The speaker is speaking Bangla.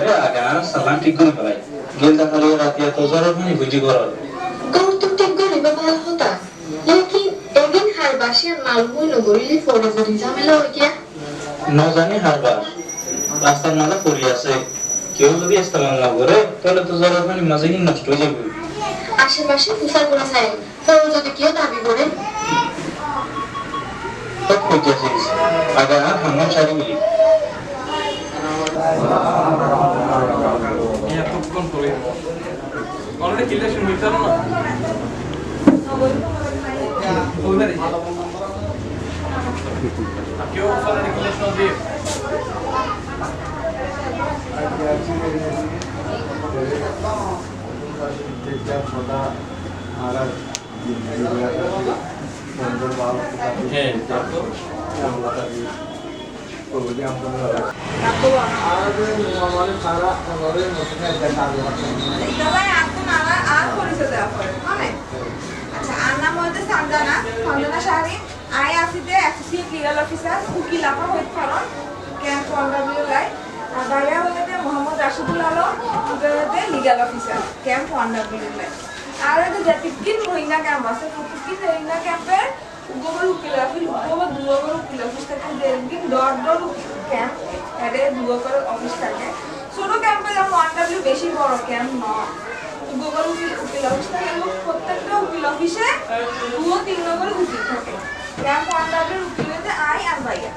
রে আগে আর সালাম ঠিক করে ফেলাই গেল তাহলে রাতিয়া তো জরুর মানে বুঝি করল তোর তো ঠিক করে ভালো হতা লেকিন এদিন হার বাসিয়ার মালবই নগরীলি পরে যদি ঝামেলা হই গিয়া ন জানি হারবার রাস্তার মাঝে পড়ি আছে কেউ যদি ইস্তেমাল না করে তাহলে তো জরুর মানে মাঝেই নষ্ট হয়ে যাবে আশেপাশে তুষার করা যায় পরে যদি কেউ দাবি করে সব কইতেছিস আগে আর হাঙ্গাম সারি মিলি এতক্ষণ করে অলরেডি কিলেশন মিটার না ওইবারে কেউ অলরেডি কিলেশন দিয়ে Mohammad Rashidul Alam legal officer camp ওয়ান্ডারভিল্লাই আর যেতিকিন মহিলা ক্যাম্প আছে প্রতিদিন মহিলা ক্যাম্পের গোবর উকিল অফিস গোবর দুগর উকিল অফিস থাকে যেদিন ডর ক্যাম্প এর দুগর অফিস থাকে ছোট ক্যাম্পে যেমন ওয়ান্ডারভিউ বেশি বড় ক্যাম্প নয় গোবর উকিল অফিস থাকে এবং প্রত্যেকটা উকিল অফিসে 2-3 করে উকিল থাকে ক্যাম্প ওয়ান্ডারভিউ উকিল হতে আই আর ভাইয়া